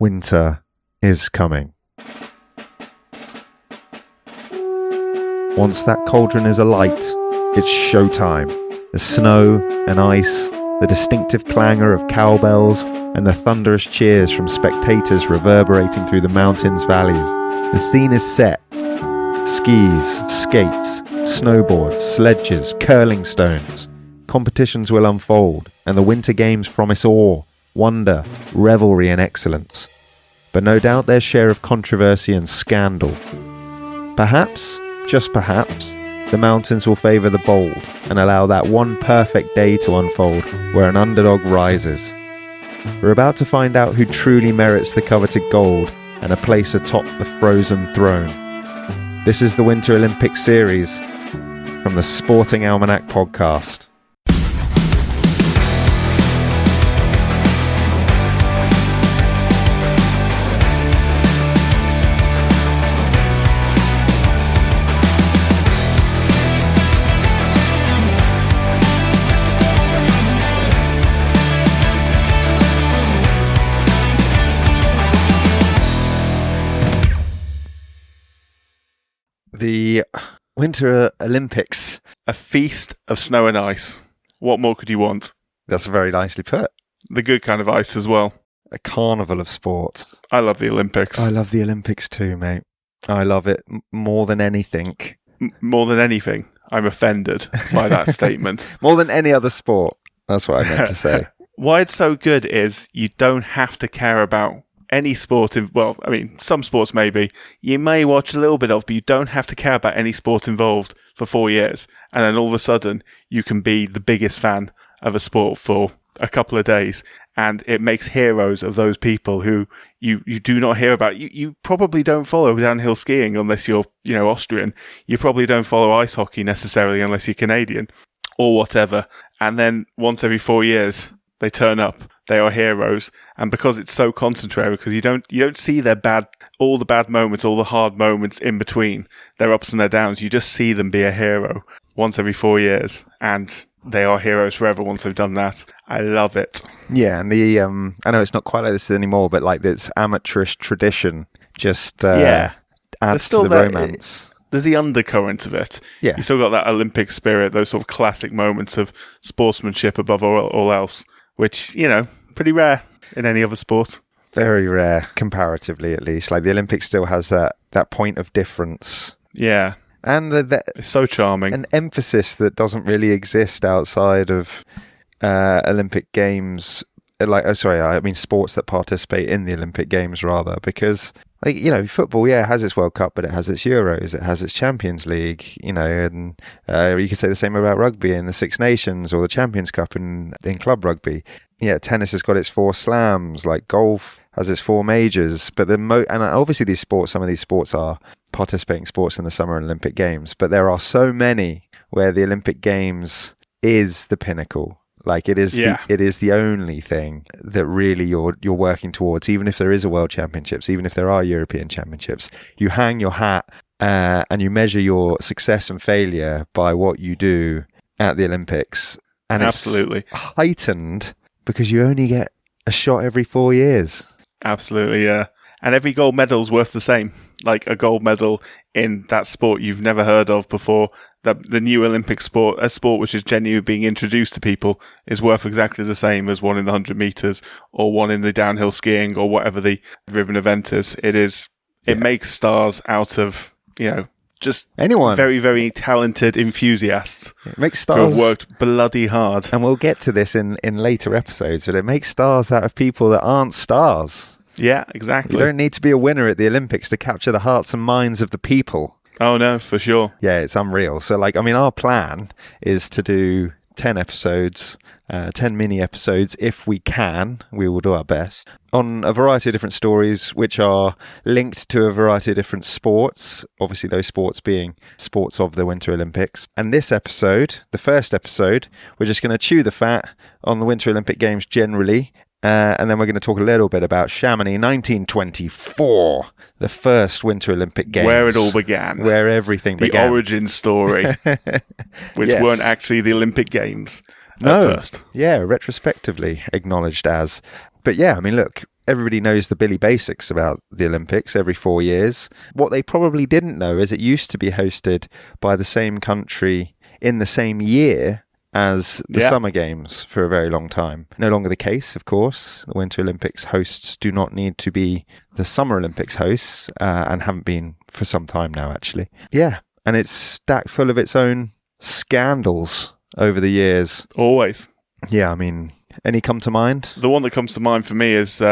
Winter is coming. Once that cauldron is alight, it's showtime. The snow and ice, the distinctive clangor of cowbells, and the thunderous cheers from spectators reverberating through the mountains' valleys. The scene is set. Skis, skates, snowboards, sledges, curling stones. Competitions will unfold, and the Winter Games promise awe, wonder, revelry and excellence. But no doubt their share of controversy and scandal. Perhaps, just perhaps, the mountains will favour the bold and allow that one perfect day to unfold where an underdog rises. We're about to find out who truly merits the coveted gold and a place atop the frozen throne. This is the Winter Olympics series from the Sporting Almanac podcast. The Winter Olympics. A feast of snow and ice. What more could you want? That's very nicely put. The good kind of ice as well. A carnival of sports. I love the Olympics. I love the Olympics too, mate. I love it more than anything. More than anything. I'm offended by that statement. More than any other sport. That's what I meant to say. Why it's so good is you don't have to care about any sport. Some sports maybe. You may watch a little bit of, but you don't have to care about any sport involved for 4 years. And then all of a sudden, you can be the biggest fan of a sport for a couple of days. And it makes heroes of those people who you do not hear about. You probably don't follow downhill skiing unless you're, Austrian. You probably don't follow ice hockey necessarily unless you're Canadian or whatever. And then once every 4 years, they turn up. They are heroes, and because it's so concentrated, because you don't see all the bad moments, all the hard moments in between, their ups and their downs. You just see them be a hero once every 4 years, and they are heroes forever once they've done that. I love it. Yeah, and the I know it's not quite like this anymore, but like this amateurish tradition just adds to the romance. There's the undercurrent of it. Yeah, you still got that Olympic spirit, those sort of classic moments of sportsmanship above all else, which pretty rare in any other sport. Very rare, comparatively at least. Like the Olympics still has that point of difference. Yeah. And it's so charming. An emphasis that doesn't really exist outside of Olympic Games. Sports that participate in the Olympic Games rather, because football, has its World Cup, but it has its Euros, it has its Champions League, and you could say the same about rugby in the Six Nations or the Champions Cup in club rugby. Yeah, tennis has got its 4 slams, like golf has its 4 majors, but and obviously some of these sports are participating sports in the Summer Olympic Games, but there are so many where the Olympic Games is the pinnacle. Like it is the only thing that really you're working towards, even if there is a World Championships, even if there are European Championships. You hang your hat and you measure your success and failure by what you do at the Olympics. And absolutely. It's heightened because you only get a shot every 4 years. Absolutely, yeah. And every gold medal's worth the same. Like a gold medal in that sport you've never heard of before, the new Olympic sport, a sport which is genuinely being introduced to people, is worth exactly the same as one in the 100 metres or one in the downhill skiing or whatever the ribbon event is. It makes stars out of, just anyone. Very, very talented enthusiasts. It makes stars who have worked bloody hard. And we'll get to this in later episodes, but it makes stars out of people that aren't stars. Yeah, exactly. You don't need to be a winner at the Olympics to capture the hearts and minds of the people. Oh, no, for sure. Yeah, it's unreal. So, our plan is to do 10 episodes, 10 mini episodes. If we can, we will do our best on a variety of different stories, which are linked to a variety of different sports. Obviously, those sports being sports of the Winter Olympics. And this episode, the first episode, we're just going to chew the fat on the Winter Olympic Games generally. And then we're going to talk a little bit about Chamonix 1924, the first Winter Olympic Games. Where it all began. Where everything began. The origin story, which weren't actually the Olympic Games at first. Yeah, retrospectively acknowledged as. But yeah, look, everybody knows the Billy basics about the Olympics every 4 years. What they probably didn't know is it used to be hosted by the same country in the same year as the Summer Games for a very long time. No longer the case, of course. The Winter Olympics hosts do not need to be the Summer Olympics hosts, and haven't been for some time now, actually. Yeah, and it's stacked full of its own scandals over the years. Always. Yeah, I mean, any come to mind? The one that comes to mind for me is,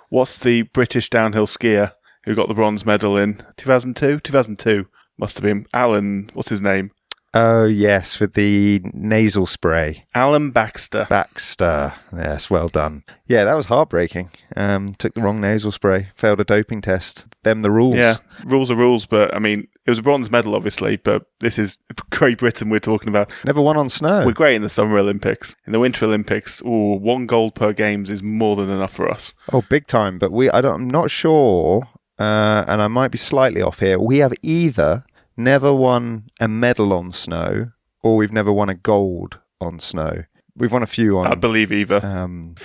what's the British downhill skier who got the bronze medal in 2002? 2002 must have been Alan, what's his name? Oh, yes, with the nasal spray. Alan Baxter. Yes, well done. Yeah, that was heartbreaking. Took the wrong nasal spray, failed a doping test. Them the rules. Yeah, rules are rules, but I mean, it was a bronze medal, obviously, but this is Great Britain we're talking about. Never won on snow. We're great in the Summer Olympics. In the Winter Olympics, 1 gold per games is more than enough for us. Oh, big time. But I'm not sure, and I might be slightly off here. We have either never won a medal on snow, or we've never won a gold on snow. We've won a few on... I believe either.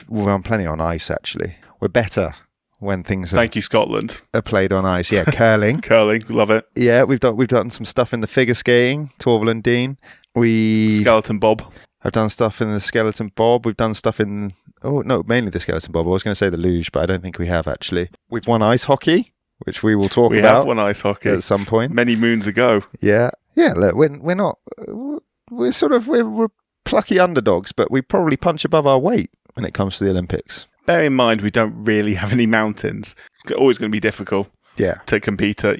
We've won plenty on ice, actually. We're better when things Thank you, Scotland. Are played on ice. Yeah, curling. Curling, love it. Yeah, we've done some stuff in the figure skating, Torval and Dean. Skeleton bob. I've done stuff in the skeleton bob. We've done stuff in... Oh, no, mainly the skeleton bob. I was going to say the luge, but I don't think we have, actually. We've won ice hockey, which we will talk about. We have won ice hockey at some point. Many moons ago. Yeah. Yeah, look, we're not... We're plucky underdogs, but we probably punch above our weight when it comes to the Olympics. Bear in mind, we don't really have any mountains. It's always going to be difficult to compete at,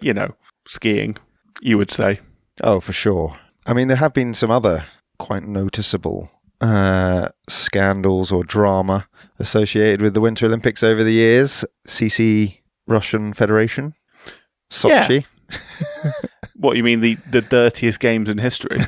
skiing, you would say. Oh, for sure. I mean, there have been some other quite noticeable scandals or drama associated with the Winter Olympics over the years. CC Russian Federation, Sochi. Yeah. What, you mean the dirtiest games in history?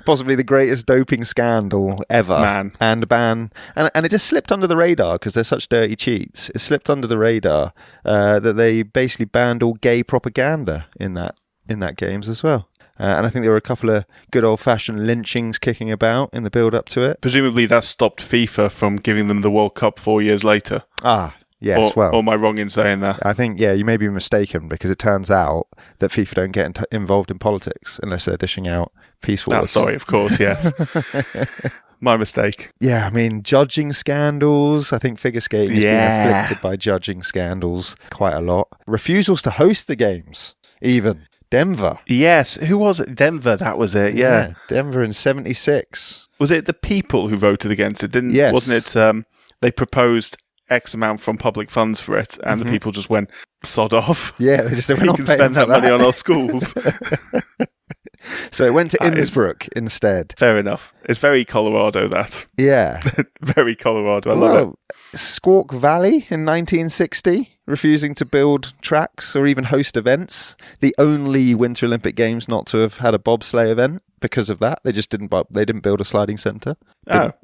Possibly the greatest doping scandal ever. Man. And a ban. And it just slipped under the radar because they're such dirty cheats. It slipped under the radar that they basically banned all gay propaganda in that games as well. And I think there were a couple of good old-fashioned lynchings kicking about in the build-up to it. Presumably that stopped FIFA from giving them the World Cup 4 years later. Yes, or am I wrong in saying that? I think, you may be mistaken because it turns out that FIFA don't get involved in politics unless they're dishing out peace wars. Oh, sorry, of course, yes. My mistake. Yeah, I mean, judging scandals. I think figure skating has been afflicted by judging scandals quite a lot. Refusals to host the games, even. Denver. Yes, who was it? Denver, that was it, yeah. Denver in 76. Was it the people who voted against it? Yes. Wasn't it, they proposed X amount from public funds for it, and the people just went, sod off. Yeah, they just said, we can spend that money on our schools. So it went to Innsbruck instead. Fair enough. It's very Colorado, that. Yeah. Very Colorado. I love it. Squawk Valley in 1960, refusing to build tracks or even host events. The only Winter Olympic Games not to have had a bobsleigh event because of that. They just didn't build a sliding centre.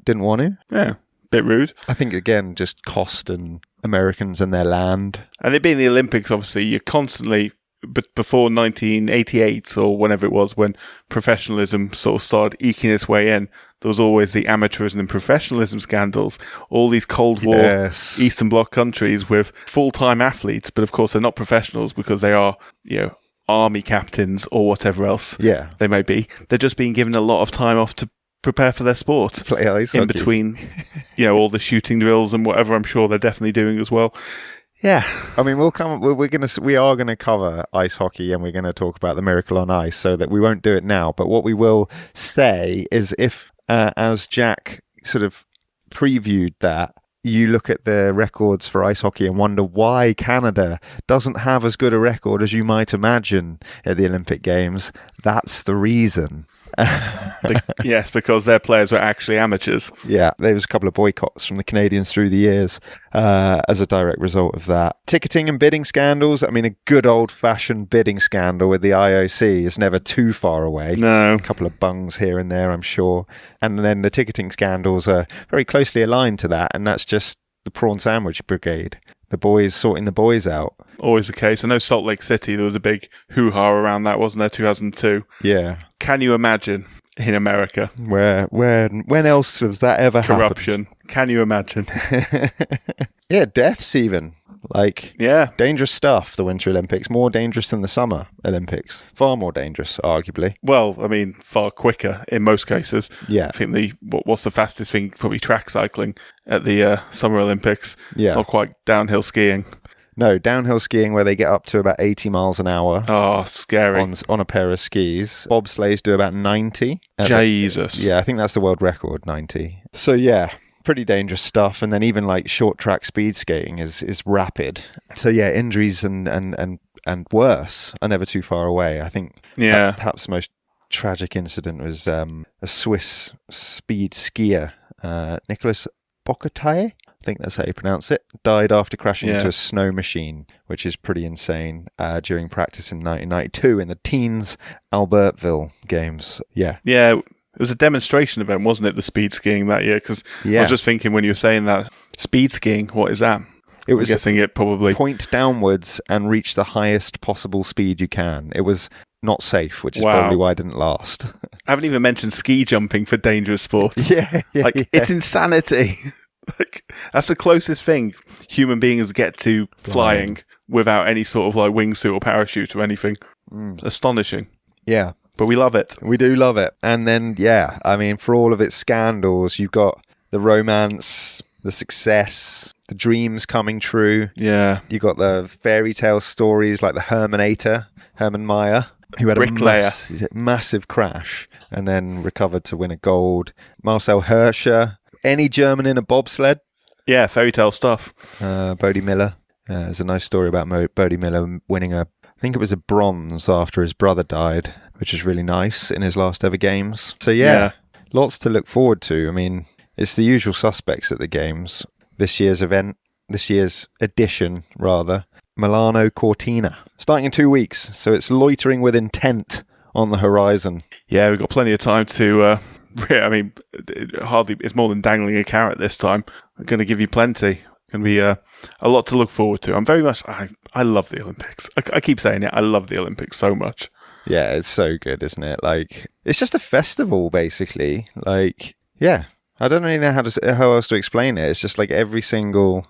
Didn't want to. Yeah. Bit rude. I think, again, just cost and Americans and their land. And it being the Olympics, obviously, you're constantly, but before 1988 or whenever it was, when professionalism sort of started eking its way in, there was always the amateurism and professionalism scandals. All these Cold War Eastern Bloc countries with full-time athletes, but of course they're not professionals because they are, army captains or whatever else they may be. They're just being given a lot of time off to prepare for their sport. Play ice in hockey. Between, all the shooting drills and whatever I'm sure they're definitely doing as well. Yeah. I mean, we are gonna cover ice hockey and we're gonna talk about the Miracle on Ice, so that we won't do it now. But what we will say is, if as Jack sort of previewed that, you look at the records for ice hockey and wonder why Canada doesn't have as good a record as you might imagine at the Olympic Games. That's the reason. Yes, because their players were actually amateurs. Yeah, there was a couple of boycotts from the Canadians through the years as a direct result of that. Ticketing and bidding scandals. I mean, a good old-fashioned bidding scandal with the IOC is never too far away. No. A couple of bungs here and there, I'm sure. And then the ticketing scandals are very closely aligned to that, and that's just the prawn sandwich brigade. The boys sorting the boys out. Always the case. I know Salt Lake City, there was a big hoo-ha around that, wasn't there, 2002? Yeah. Can you imagine in America? When else has that ever happened? Corruption. Can you imagine? Yeah, deaths even. Like, Yeah. dangerous stuff, the Winter Olympics. More dangerous than the Summer Olympics. Far more dangerous, arguably. Well, I mean, far quicker in most cases. Yeah. I think what's the fastest thing? Probably track cycling at the Summer Olympics. Yeah. Not quite downhill skiing. No, downhill skiing where they get up to about 80 miles an hour. Oh, scary. On a pair of skis. Bobsleighs do about 90. Jesus. Yeah, I think that's the world record, 90. So yeah, pretty dangerous stuff. And then even like short track speed skating is rapid. So yeah, injuries and worse are never too far away. I think perhaps the most tragic incident was a Swiss speed skier, Nicholas Boccataille, I think that's how you pronounce it, died after crashing into a snow machine, which is pretty insane, during practice in 1992 in the Teens Albertville Games. Yeah. Yeah, it was a demonstration event, wasn't it, the speed skiing that year? Because I was just thinking when you were saying that, speed skiing, what is that? I'm guessing it probably... point downwards and reach the highest possible speed you can. It was not safe, which is probably why it didn't last. I haven't even mentioned ski jumping for dangerous sports. Yeah. It's insanity. Like, that's the closest thing human beings get to flying without any sort of like wingsuit or parachute or anything. Astonishing. Yeah. But we love it. We do love it. And then, yeah, I mean, for all of its scandals, you've got the romance, the success, the dreams coming true. Yeah. You got the fairy tale stories like the Herminator, Herman Meyer, who had a massive crash and then recovered to win a gold. Marcel Hirscher. Any German in a bobsled? Yeah, fairy tale stuff. Bodie Miller. There's a nice story about Bodie Miller winning I think it was a bronze after his brother died, which is really nice in his last ever games. So yeah, lots to look forward to. I mean, it's the usual suspects at the games. This year's edition, Milano Cortina. Starting in 2 weeks, so it's loitering with intent on the horizon. Yeah, we've got plenty of time to... I mean, it's more than dangling a carrot this time. We're going to give you plenty. Going to be a lot to look forward to. I'm very much... I love the Olympics. I keep saying it. I love the Olympics so much. Yeah, it's so good, isn't it? Like, it's just a festival, basically. Like, yeah. I don't really know how else to explain it. It's just like every single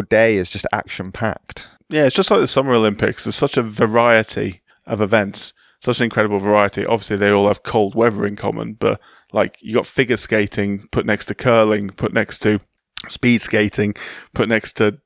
day is just action-packed. Yeah, it's just like the Summer Olympics. There's such a variety of events. Such an incredible variety. Obviously, they all have cold weather in common, but like you got figure skating put next to curling, put next to speed skating, put next to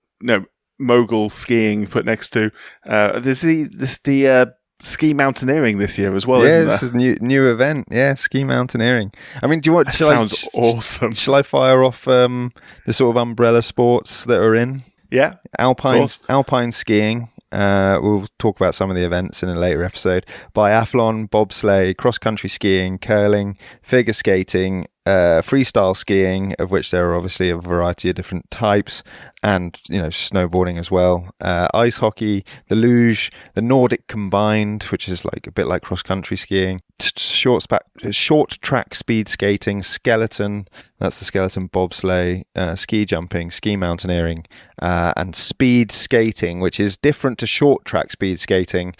mogul skiing, put next to there's the ski mountaineering this year as well, isn't there? Yeah, this is a new event. Yeah, ski mountaineering. I mean, do you want? Sounds awesome. Shall I fire off the sort of umbrella sports that are in? Yeah, alpine skiing. We'll talk about some of the events in a later episode. Biathlon, bobsleigh, cross-country skiing, curling, figure skating, freestyle skiing, of which there are obviously a variety of different types, and snowboarding as well. Ice hockey, the luge, the Nordic combined, which is like a bit like cross-country skiing. Short track speed skating, skeleton, that's the skeleton bobsleigh, ski jumping, ski mountaineering, and speed skating, which is different to short track speed skating.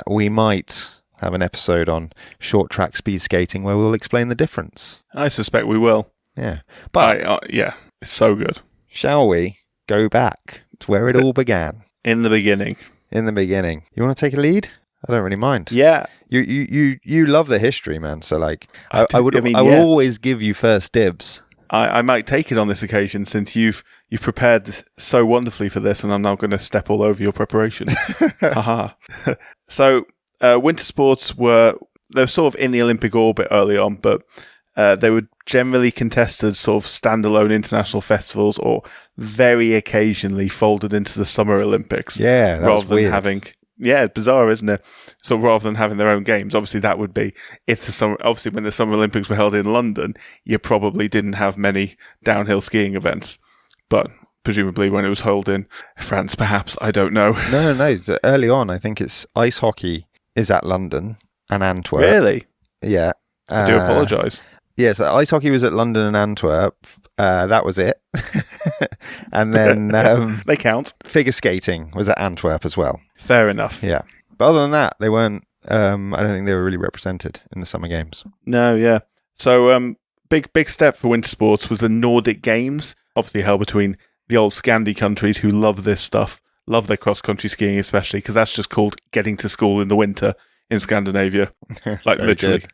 We might have an episode on short track speed skating where we'll explain the difference. I suspect we will. Yeah. But it's so good. Shall we go back to where it all began? In the beginning. You want to take a lead? I don't really mind. Yeah. You love the history, man. So like, I will always give you first dibs. I might take it on this occasion since you've prepared this so wonderfully for this, and I'm now going to step all over your preparation. Haha. So winter sports were sort of in the Olympic orbit early on, but they were generally contested sort of standalone international festivals, or very occasionally folded into the Summer Olympics. Yeah, rather than weird. having. Yeah, bizarre, isn't it? So rather than having their own games, obviously that would be obviously when the Summer Olympics were held in London, you probably didn't have many downhill skiing events. But presumably when it was held in France, perhaps, I don't know. No. Early on, I think it's ice hockey is at London and Antwerp. Really? Yeah. I do apologise. Yeah, so ice hockey was at London and Antwerp. That was it. And then they count. Figure skating was at Antwerp as well. Fair enough. Yeah. But other than that, they weren't, I don't think they were really represented in the Summer Games. No, yeah. So big step for winter sports was the Nordic Games, obviously held between the old Scandi countries who love this stuff, love their cross-country skiing especially, because that's just called getting to school in the winter in Scandinavia. Like literally.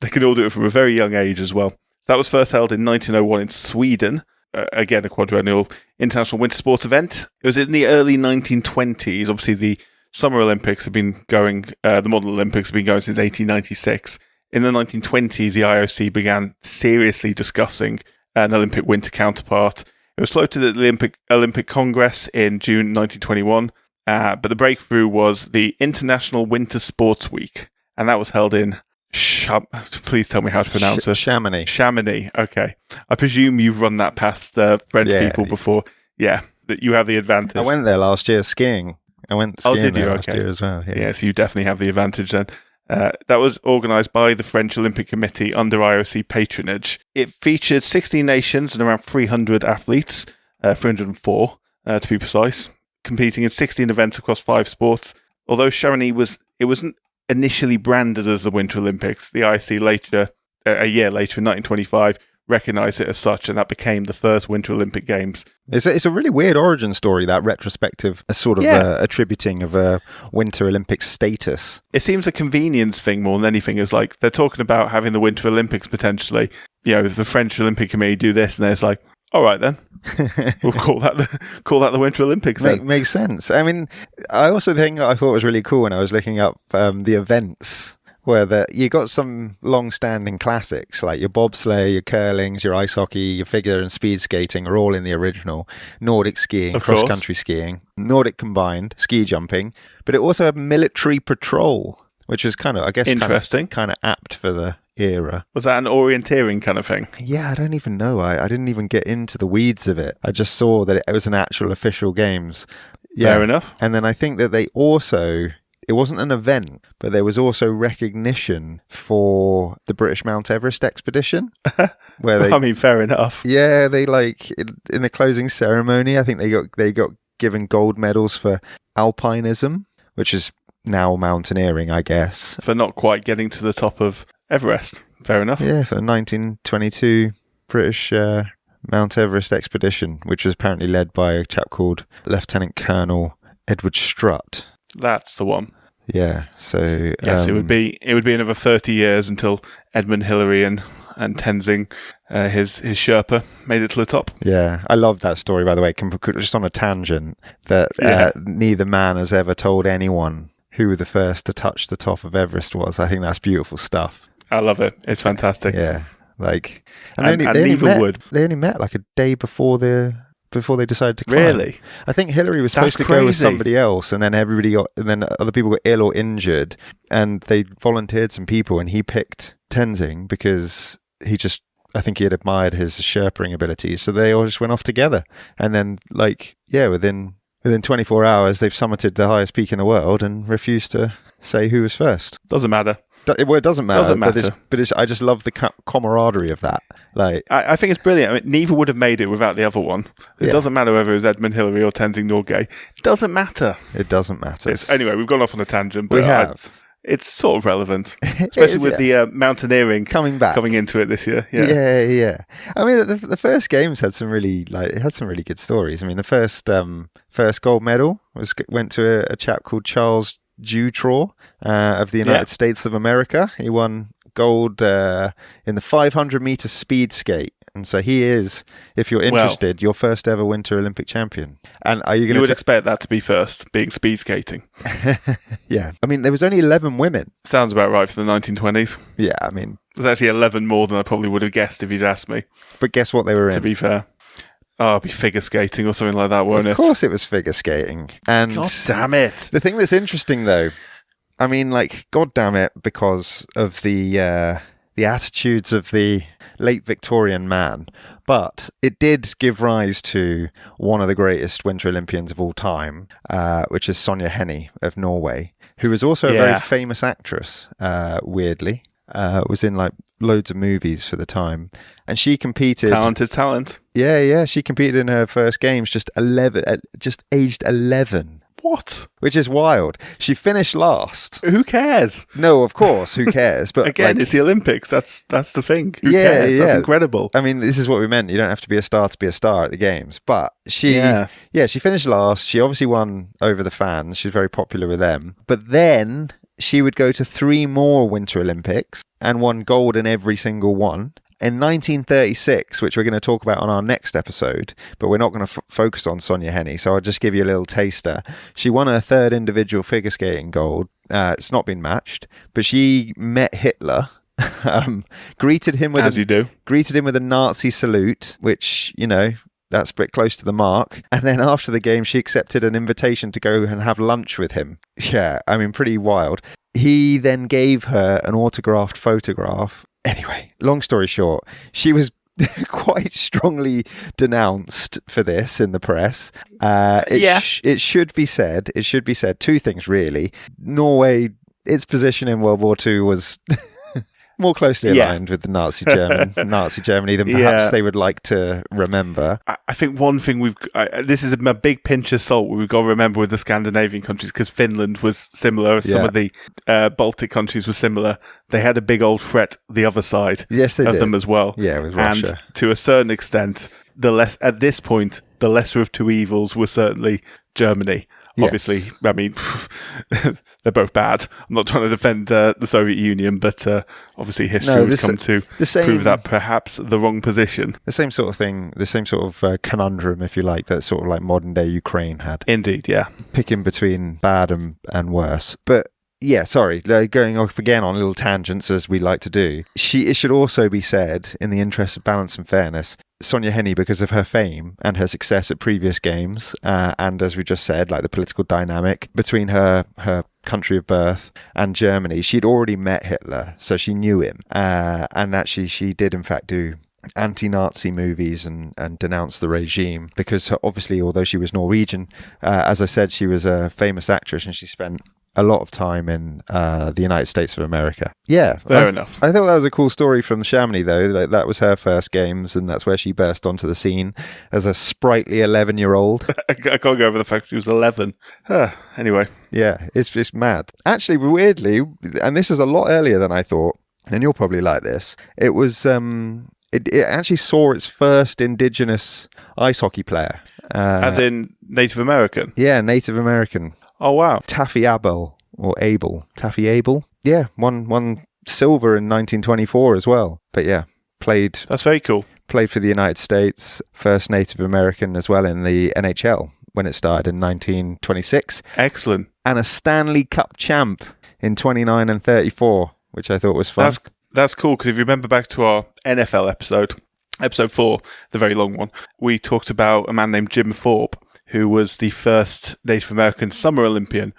They can all do it from a very young age as well. So that was first held in 1901 in Sweden. Again, a quadrennial international winter sport event. It was in the early 1920s. Obviously, the Summer Olympics have been going, the Modern Olympics have been going since 1896. In the 1920s, the IOC began seriously discussing an Olympic winter counterpart. It was floated at the Olympic Congress in June 1921, but the breakthrough was the International Winter Sports Week, and that was held in please tell me how to pronounce it. Chamonix. Chamonix, okay. I presume you've run that past French people before. Yeah, that you have the advantage. I went there last year skiing. I went skiing did you? there last year as well. Yeah, so you definitely have the advantage then. That was organised by the French Olympic Committee under IOC patronage. It featured 16 nations and around 300 athletes, 304 to be precise, competing in 16 events across 5 sports. Although Chamonix wasn't initially branded as the Winter Olympics, the IOC later, a year later in 1925, recognised it as such, and that became the first Winter Olympic Games. It's a really weird origin story, that retrospective sort of attributing of a Winter Olympic status. It seems a convenience thing more than anything. Is like they're talking about having the Winter Olympics potentially. You know, the French Olympic Committee do this, and it's like, all right then, we'll call that the Winter Olympics. Makes sense. I mean, I also think I thought was really cool when I was looking up the events. Where you got some long-standing classics like your bobsleigh, your curlings, your ice hockey, your figure and speed skating are all in the original. Nordic skiing, cross-country skiing, Nordic combined, ski jumping. But it also had military patrol, which is kind of, I guess, interesting, kind of apt for the era. Was that an orienteering kind of thing? Yeah, I don't even know. I didn't even get into the weeds of it. I just saw that it was an actual official games. Yeah. Fair enough. And then I think that they also... It wasn't an event, but there was also recognition for the British Mount Everest expedition. Where they, I mean, fair enough. Yeah, they in the closing ceremony, I think they got given gold medals for alpinism, which is now mountaineering, I guess. For not quite getting to the top of Everest. Fair enough. Yeah, for the 1922 British Mount Everest expedition, which was apparently led by a chap called Lieutenant Colonel Edward Strutt. That's the one. Yeah, so... Yes, it would be another 30 years until Edmund Hillary and Tenzing, his Sherpa, made it to the top. Yeah, I love that story, by the way. Just on a tangent, that neither man has ever told anyone who the first to touch the top of Everest was. I think that's beautiful stuff. I love it. It's fantastic. Yeah, like... And neither would. They only met like a day before they decided to climb. Really? I think Hillary was supposed to go with somebody else, and then then other people got ill or injured, and they volunteered some people, and he picked Tenzing because I think he had admired his Sherpering abilities, so they all just went off together. And then, within 24 hours, they've summited the highest peak in the world and refused to say who was first. Doesn't matter. Well, it doesn't matter. But I just love the camaraderie of that. Like, I think it's brilliant. I mean, neither would have made it without the other one. It doesn't matter whether it was Edmund Hillary or Tenzing Norgay. It doesn't matter. It doesn't matter. Anyway, we've gone off on a tangent, but we have. It's sort of relevant, especially with the mountaineering coming into it this year. Yeah. I mean, the first games had some really good stories. I mean, the first gold medal went to a chap called Charles Dutroux of the United States of America. He won gold in the 500-meter speed skate, and so he is, if you're interested, your first ever Winter Olympic champion. And are you going to? You would expect that to be first, being speed skating. Yeah, I mean, there was only 11 women. Sounds about right for the 1920s. Yeah, I mean, there's actually 11 more than I probably would have guessed if you'd asked me. But guess what they were in? To be fair. Oh, it'd be figure skating or something like that, won't it? Of course it was figure skating. And God damn it. The thing that's interesting, though, I mean, like, God damn it, because of the attitudes of the late Victorian man. But it did give rise to one of the greatest Winter Olympians of all time, which is Sonja Henie of Norway, who was also a very famous actress, weirdly. Was in like loads of movies for the time, and she competed. Talent is talent. Yeah. She competed in her first games, just aged 11. What? Which is wild. She finished last. Who cares? No, of course, who cares? But Again, it's the Olympics. That's the thing. Who cares? That's incredible. I mean, this is what we meant. You don't have to be a star at the games. But she finished last. She obviously won over the fans. She's very popular with them. But then she would go to 3 more Winter Olympics and won gold in every single one. In 1936, which we're going to talk about on our next episode, but we're not going to focus on Sonja Henie, so I'll just give you a little taster. She won her 3rd individual figure skating gold. It's not been matched, but she met Hitler, greeted him with a Nazi salute, which, you know, that's a bit close to the mark. And then after the game, she accepted an invitation to go and have lunch with him. Yeah, I mean, pretty wild. He then gave her an autographed photograph. Anyway, long story short, she was quite strongly denounced for this in the press. It should be said, 2 things really. Norway, its position in World War II was more closely aligned with the Nazi Germany than perhaps they would like to remember. I think one thing this is a big pinch of salt we've got to remember with the Scandinavian countries, because Finland was similar, some of the Baltic countries were similar. They had a big old threat the other side of them as well. Yeah, with Russia. And to a certain extent, at this point, the lesser of 2 evils was certainly Germany. Yes. Obviously, I mean, they're both bad. I'm not trying to defend the Soviet Union, but obviously history would come to prove that perhaps the wrong position. The same sort of thing, the same sort of conundrum, if you like, that sort of like modern day Ukraine had. Indeed, yeah. Picking between bad and worse. But yeah, sorry, going off again on little tangents as we like to do. It should also be said, in the interest of balance and fairness, Sonja Henie, because of her fame and her success at previous games, and as we just said, like the political dynamic between her country of birth and Germany, she'd already met Hitler, so she knew him. And actually, she did in fact do anti-Nazi movies and denounce the regime, because obviously, although she was Norwegian, as I said, she was a famous actress and she spent a lot of time in the United States of America. Yeah, fair enough. I thought that was a cool story from Chamonix, though. Like, that was her first games, and that's where she burst onto the scene as a sprightly 11-year-old. I can't go over the fact she was 11. Anyway. Yeah, it's just mad. Actually, weirdly, and this is a lot earlier than I thought, and you'll probably like this, it was... It actually saw its first indigenous ice hockey player. As in Native American? Yeah, Native American. Oh, wow. Taffy Abel. Yeah, won silver in 1924 as well. But yeah, played... That's very cool. Played for the United States, first Native American as well in the NHL when it started in 1926. Excellent. And a Stanley Cup champ in 29 and 34, which I thought was fun. That's cool, because if you remember back to our NFL episode 4, the very long one, we talked about a man named Jim Thorpe, who was the first Native American Summer Olympian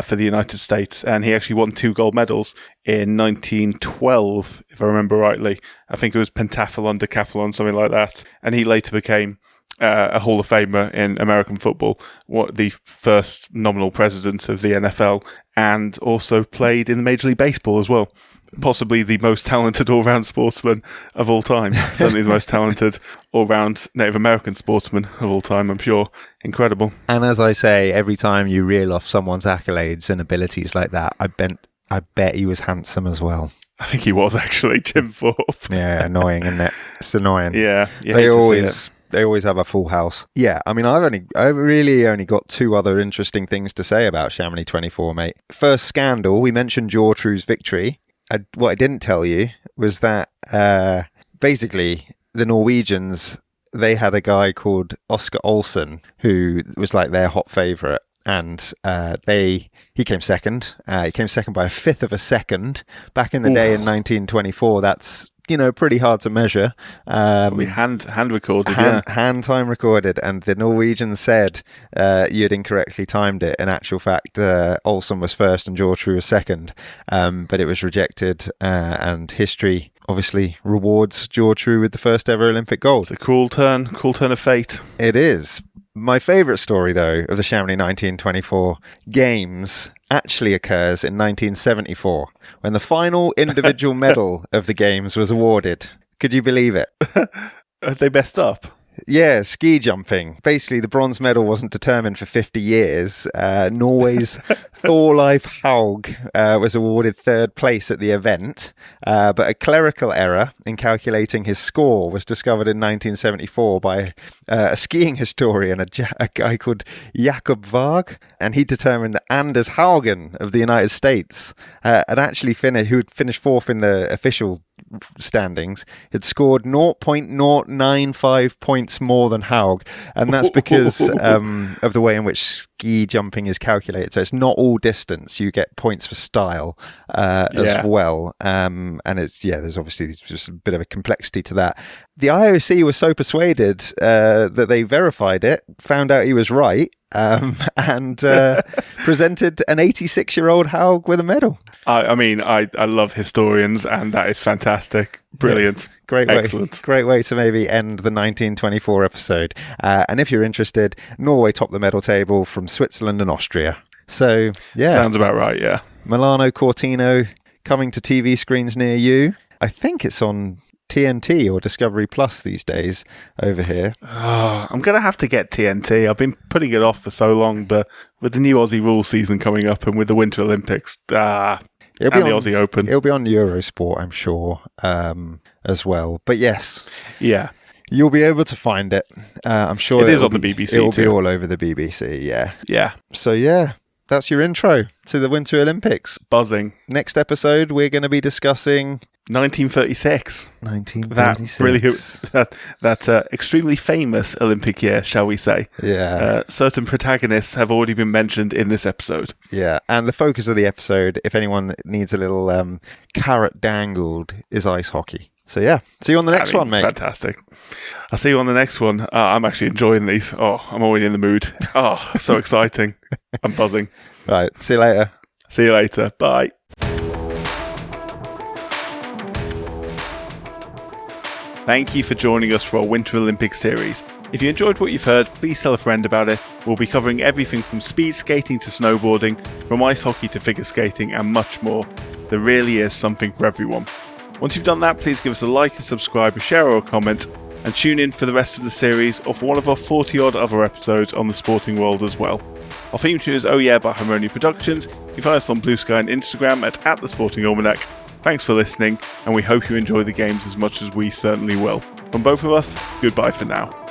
for the United States, and he actually won 2 gold medals in 1912, if I remember rightly. I think it was pentathlon, decathlon, something like that, and he later became a Hall of Famer in American football, the first nominal president of the NFL, and also played in Major League Baseball as well. Possibly the most talented all-round sportsman of all time. Certainly the most talented all-round Native American sportsman of all time, I'm sure. Incredible. And as I say, every time you reel off someone's accolades and abilities like that, I bet he was handsome as well. I think he was, actually, Jim Thorpe. Yeah, annoying, isn't it? It's annoying. Yeah, they always have a full house. Yeah, I mean, I really only got 2 other interesting things to say about Chamonix 24, mate. First scandal, we mentioned Jortrud's victory. What I didn't tell you was that basically the Norwegians, they had a guy called Oscar Olsen who was like their hot favourite, and he came second. He came second by a 1/5 of a second. Back in the day in 1924, that's, you know, pretty hard to measure. Hand recorded, hand time recorded, and the Norwegians said you'd incorrectly timed it. In actual fact, Olsen was first and Jortrud was second, but it was rejected, and history obviously rewards Jortrud with the first ever Olympic gold. It's a cruel turn of fate. It is. My favourite story, though, of the Chamonix 1924 Games actually occurs in 1974, when the final individual medal of the Games was awarded. Could you believe it? They messed up. Yeah, ski jumping. Basically, the bronze medal wasn't determined for 50 years. Norway's Thorleif Haug was awarded third place at the event, but a clerical error in calculating his score was discovered in 1974 by a skiing historian, a guy called Jakob Varg, and he determined that Anders Haugen of the United States had actually who had finished fourth in the official standings, had scored 0.095 points more than Haug, and that's because of the way in which ski jumping is calculated. So it's not all distance; you get points for style as well. And there's obviously just a bit of a complexity to that. The IOC was so persuaded that they verified it, found out he was right, and presented an 86-year-old Haug with a medal. I love historians, and that is fantastic. Brilliant. Yeah, great way. Excellent. Great way to maybe end the 1924 episode. And if you're interested, Norway topped the medal table from Switzerland and Austria. So, yeah. Sounds about right, yeah. Milano Cortina coming to TV screens near you. I think it's on TNT or Discovery Plus these days over here. Oh, I'm going to have to get TNT. I've been putting it off for so long, but with the new Aussie rule season coming up and with the Winter Olympics, the Aussie Open. It'll be on Eurosport, I'm sure, as well. But yes. Yeah. You'll be able to find it. I'm sure it is on the BBC It'll too. be all over the BBC, yeah. Yeah. So, yeah. That's your intro to the Winter Olympics. Buzzing. Next episode, we're going to be discussing 1936. 1936. That extremely famous Olympic year, shall we say. Yeah. Certain protagonists have already been mentioned in this episode. Yeah, and the focus of the episode, if anyone needs a little carrot dangled, is ice hockey. So yeah, see you on the next one, mate. Fantastic. I'll see you on the next one. I'm actually enjoying these. Oh, I'm already in the mood. Oh, so exciting. I'm buzzing. Right, see you later. See you later. Bye. Thank you for joining us for our Winter Olympics series. If you enjoyed what you've heard, please tell a friend about it. We'll be covering everything from speed skating to snowboarding, from ice hockey to figure skating, and much more. There really is something for everyone. Once you've done that, please give us a like, a subscribe, a share or a comment, and tune in for the rest of the series or for one of our 40-odd other episodes on the sporting world as well. Our theme tune is Oh Yeah by Harmonia Productions. You find us on Blue Sky and Instagram at @thesportingalmanac. Thanks for listening, and we hope you enjoy the games as much as we certainly will. From both of us, goodbye for now.